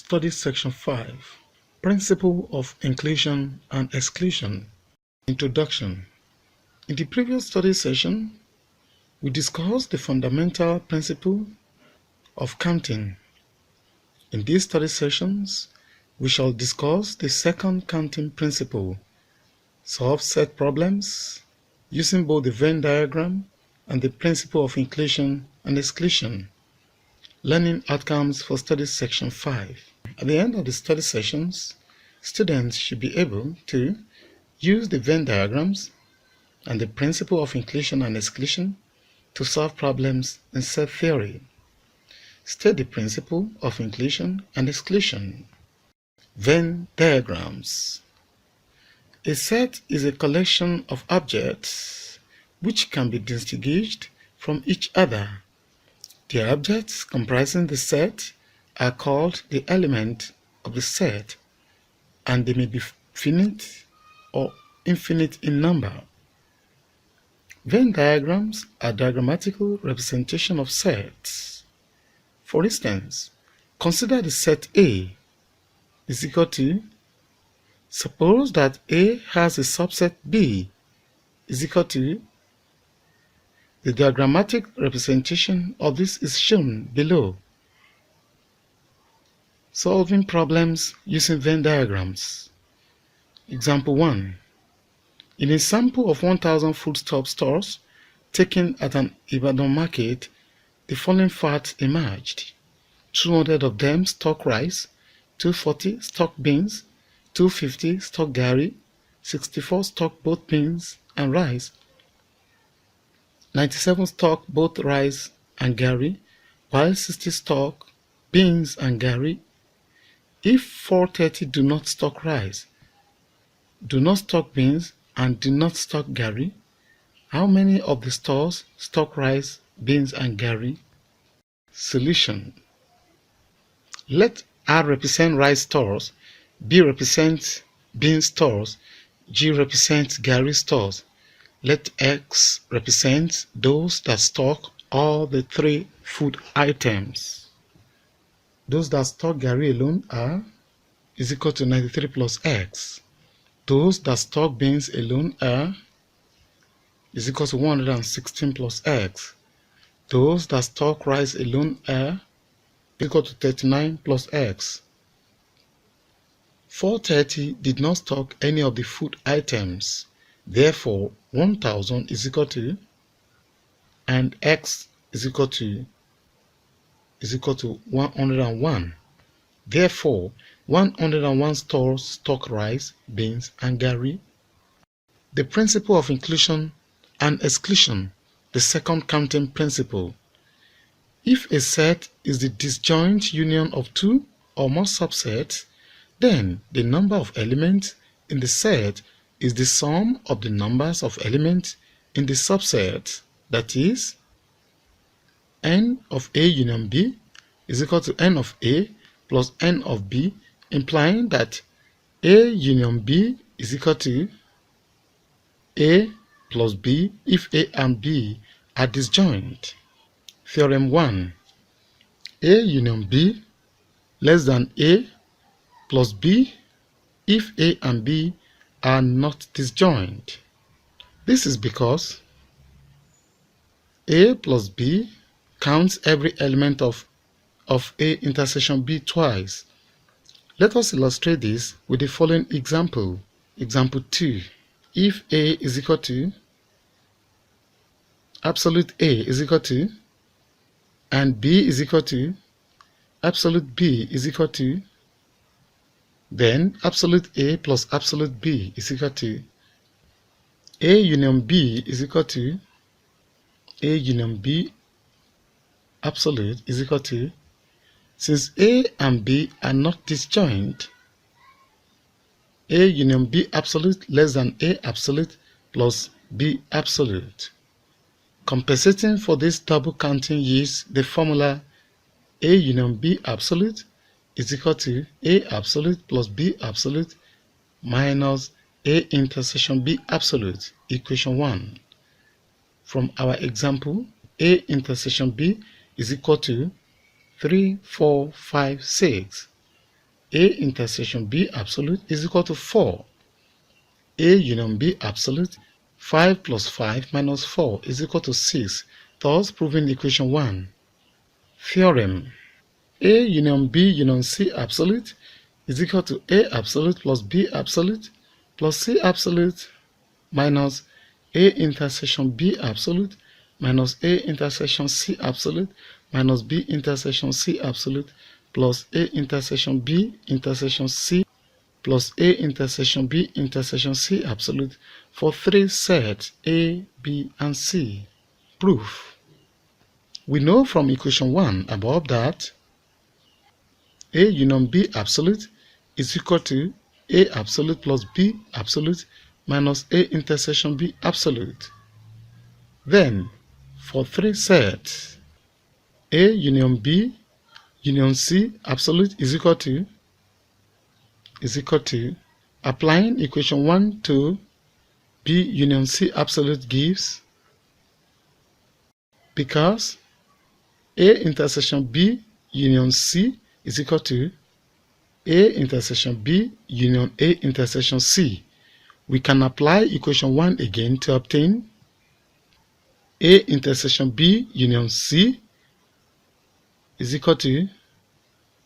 Study Section 5, Principle of Inclusion and Exclusion. Introduction. In the previous study session, we discussed the fundamental principle of counting. In these study sessions, we shall discuss the second counting principle, solve set problems, using both the Venn diagram and the principle of inclusion and exclusion. Learning outcomes for study section 5. At the end of the study sessions, students should be able to use the Venn diagrams and the principle of inclusion and exclusion to solve problems in set theory. State the principle of inclusion and exclusion. Venn diagrams. A set is a collection of objects which can be distinguished from each other. The objects comprising the set are called the elements of the set, and they may be finite or infinite in number. Venn diagrams are diagrammatical representation of sets. For instance, consider the set A is equal to, suppose that A has a subset B is equal to, the diagrammatic representation of this is shown below. Solving problems using Venn diagrams. Example 1. In a sample of 1,000 foodstuff stores taken at an Ibadan market, the following facts emerged. 200 of them stock rice, 240 stock beans, 250 stock garri, 64 stock both beans and rice, 97 stock both rice and garri, while 60 stock beans and garri. If 430 do not stock rice, do not stock beans, and do not stock garri, how many of the stores stock rice, beans, and garri? Solution. Let R represent rice stores, B represent bean stores, G represent garri stores. Let X represent those that stock all the three food items. Those that stock garri alone are is equal to 93 plus X. Those that stock beans alone are is equal to 116 plus X. Those that stock rice alone are equal to 39 plus X. 430 did not stock any of the food items. Therefore, 1000 is equal to, and X is equal to 101. Therefore, 101 stores stock rice, beans, and garri. The principle of inclusion and exclusion, the second counting principle. If a set is the disjoint union of two or more subsets, then the number of elements in the set is the sum of the numbers of elements in the subset, that is, n of A union B is equal to n of A plus n of B, implying that A union B is equal to A plus B if A and B are disjoint. Theorem 1. A union B less than A plus B if A and B are not disjoint. This is because A plus B counts every element of A intersection B twice. Let us illustrate this with the following example. Example 2. If A is equal to, absolute A is equal to, and B is equal to, absolute B is equal to, then absolute A plus absolute B is equal to, A union B is equal to, A union B absolute is equal to, since A and B are not disjoint, A union B absolute less than A absolute plus B absolute. Compensating for this double counting yields the formula A union B absolute is equal to A absolute plus B absolute minus A intersection B absolute, equation 1. From our example, A intersection B is equal to 3, 4, 5, 6. A intersection B absolute is equal to 4. A union B absolute, 5 plus 5 minus 4 is equal to 6, thus proving equation 1. Theorem: A union B union C absolute is equal to A absolute plus B absolute plus C absolute minus A intersection B absolute minus A intersection C absolute minus B intersection C absolute plus A intersection B intersection C plus A intersection B intersection C absolute for 3 sets A, B, and C. Proof: we know from equation 1 above that A union B absolute is equal to A absolute plus B absolute minus A intersection B absolute. Then, for 3 sets, A union B union C absolute is equal to applying equation 1 to B union C absolute gives, because A intersection B union C is equal to A intersection B union A intersection C. We can apply equation 1 again to obtain A intersection B union C is equal to,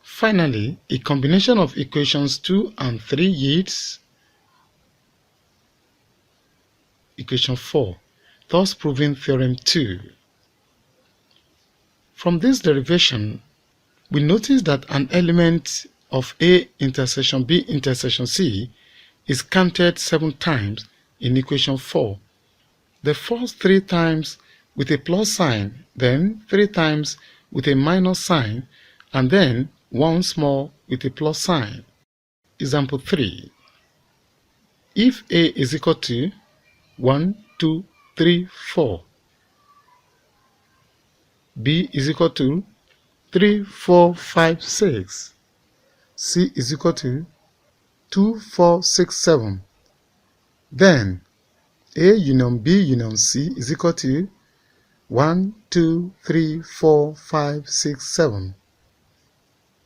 finally, a combination of equations 2 and 3 yields equation 4, thus proving theorem 2. From this derivation, we notice that an element of A intersection B intersection C is counted 7 times in equation 4. The first 3 times with a plus sign, then 3 times with a minus sign, and then once more with a plus sign. Example 3. If A is equal to 1, 2, 3, 4, B is equal to 3, 4, 5, 6, C is equal to 2, 4, 6, 7, then A union B union C is equal to 1, 2, 3, 4, 5, 6, 7.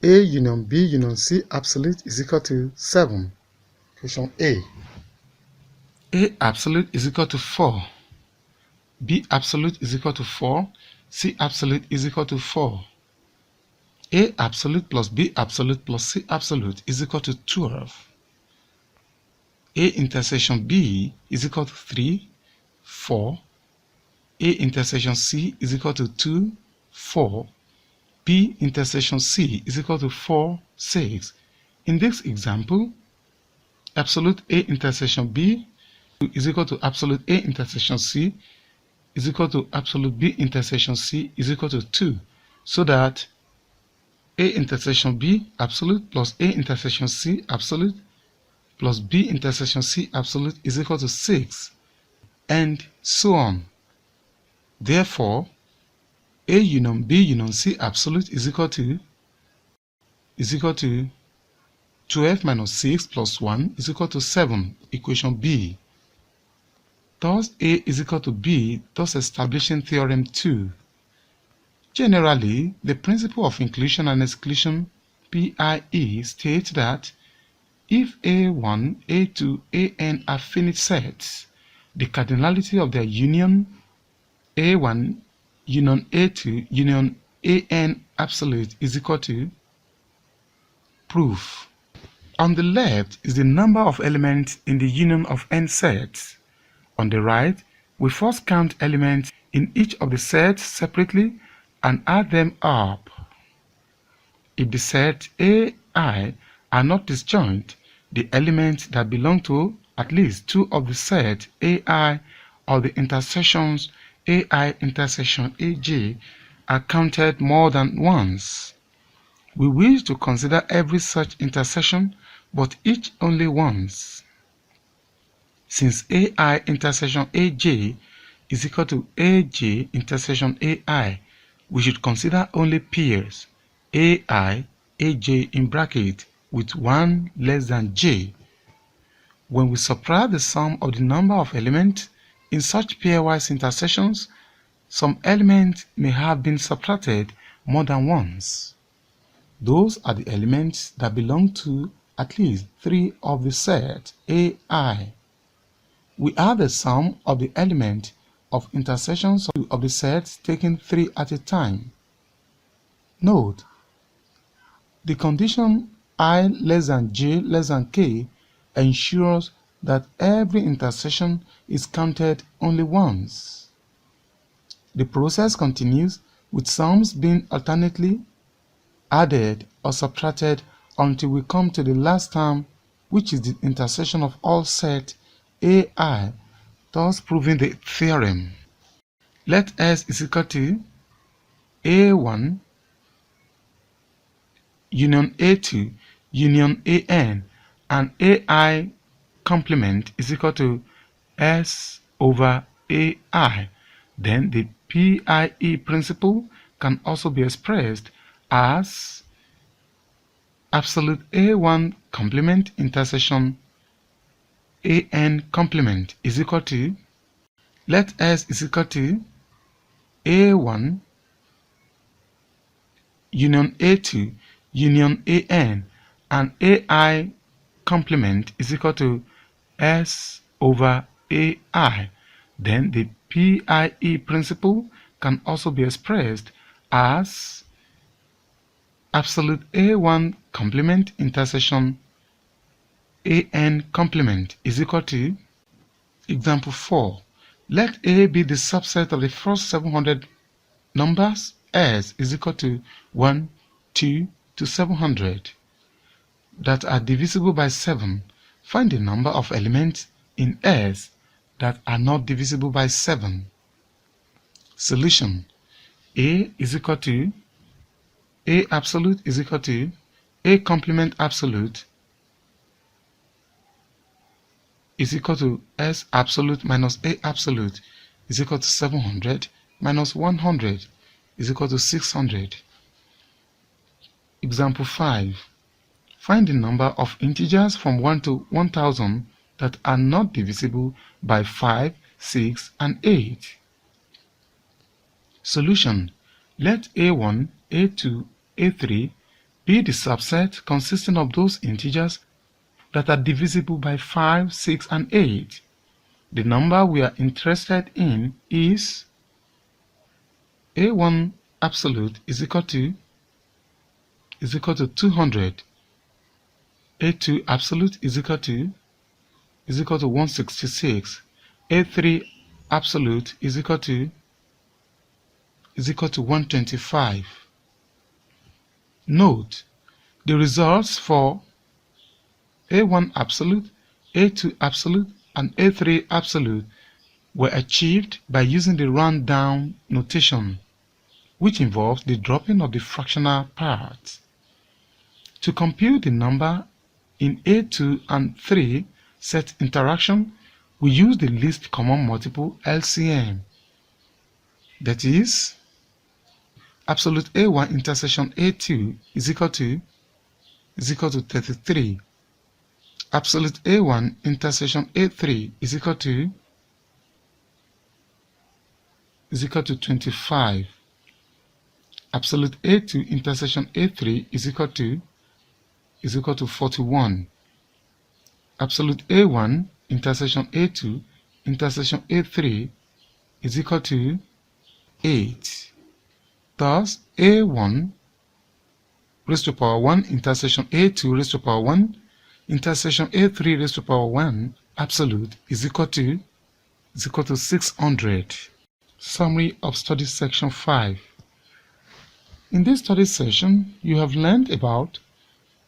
A union B union C absolute is equal to 7. Question A. A absolute is equal to 4. B absolute is equal to 4. C absolute is equal to 4. A absolute plus B absolute plus C absolute is equal to 12. A intersection B is equal to 3, 4. A intersection C is equal to 2, 4. B intersection C is equal to 4, 6. In this example, absolute A intersection B is equal to absolute A intersection C is equal to absolute B intersection C is equal to 2. So that A intersection B absolute plus A intersection C absolute plus B intersection C absolute is equal to 6, and so on. Therefore, A union B union C absolute is equal to 12 minus 6 plus 1 is equal to 7, equation B. Thus A is equal to B, thus establishing theorem 2. Generally, the principle of inclusion and exclusion, PIE, states that if A1, A2, AN are finite sets, the cardinality of their union A1 union A2 union AN absolute is equal to. Proof. On the left is the number of elements in the union of n sets. On the right, we first count elements in each of the sets separately and add them up. If the set AI are not disjoint, the elements that belong to at least 2 of the set AI or the intersections AI intersection AJ are counted more than once. We wish to consider every such intersection, but each only once. Since AI intersection AJ is equal to AJ intersection AI, we should consider only pairs AI, AJ in bracket with 1 less than j. When we subtract the sum of the number of elements in such pairwise intersections, some elements may have been subtracted more than once. Those are the elements that belong to at least 3 of the set AI. We are the sum of the element of intersections of the sets taken 3 at a time. Note, the condition I less than j less than k ensures that every intersection is counted only once. The process continues with sums being alternately added or subtracted until we come to the last term, which is the intersection of all set AI, thus proving the theorem. Let S is equal to A1 union A2 union AN, and AI complement is equal to S over AI. Then the PIE principle can also be expressed as absolute A1 complement intersection AN complement is equal to, let S is equal to A1 union A2 union AN, and AI complement is equal to S over AI. Then the PIE principle can also be expressed as absolute A1 complement intersection AN complement is equal to, example 4, let A be the subset of the first 700 numbers S is equal to 1, 2 to 700 that are divisible by 7. Find the number of elements in S that are not divisible by 7. Solution: A is equal to A absolute is equal to A complement absolute is equal to S absolute minus A absolute is equal to 700 minus 100 is equal to 600. Example 5. Find the number of integers from 1 to 1000 that are not divisible by 5, 6, and 8. Solution: let A1, A2, A3 be the subset consisting of those integers that are divisible by 5, 6, and 8. The number we are interested in is A1 absolute is equal to 200. A2 absolute is equal to 166. A3 absolute is equal to 125. Note, the results for A1 absolute, A2 absolute, and A3 absolute were achieved by using the round down notation, which involves the dropping of the fractional part. To compute the number in A2 and 3 set interaction, we use the least common multiple LCM. That is, absolute A1 intersection A2 is equal to 33. Absolute A1 intersection A3 is equal to 25. Absolute A2 intersection A3 is equal to 41. Absolute A1 intersection A2 intersection A3 is equal to 8. Thus, A1 raised to power 1 intersection A2 raised to power 1 intersection A3 raised to power 1 absolute is equal to 600. Summary of study section 5. In this study session, you have learned about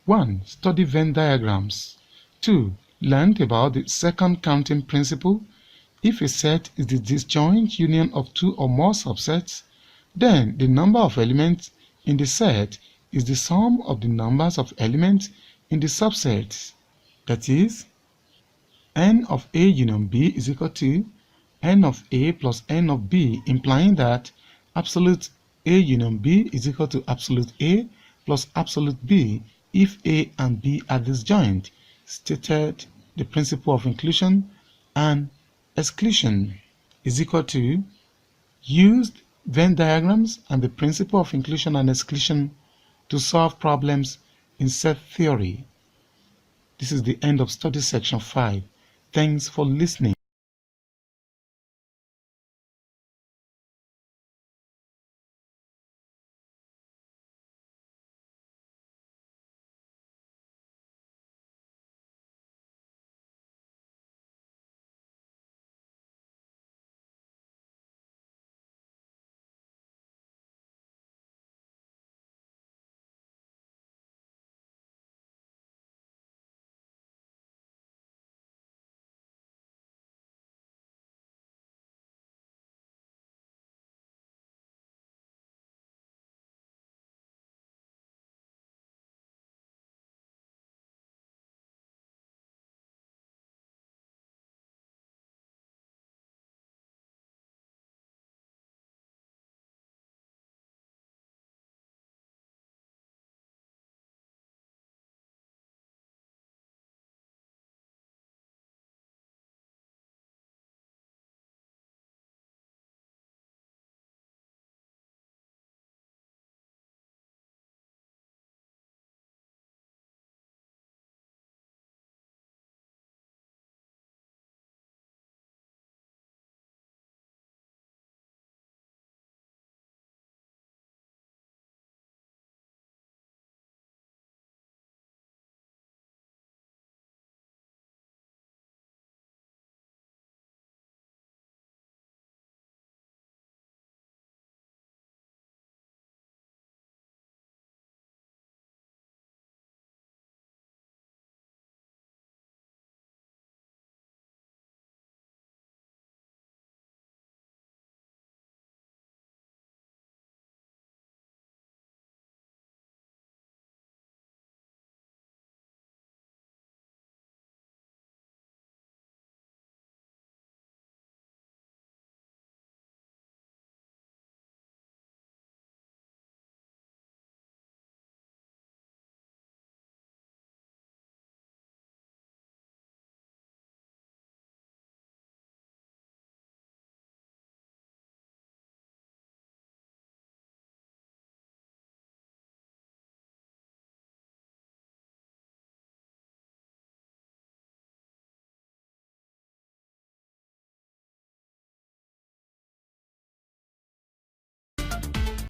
1. Study Venn diagrams. 2. Learned about the second counting principle. If a set is the disjoint union of 2 or more subsets, then the number of elements in the set is the sum of the numbers of elements in the subsets. That is, n of A union B is equal to n of A plus n of B, implying that absolute A union B is equal to absolute A plus absolute B if A and B are disjoint, stated the principle of inclusion and exclusion is equal to used Venn diagrams and the principle of inclusion and exclusion to solve problems in set theory. This is the end of study section 5. Thanks for listening.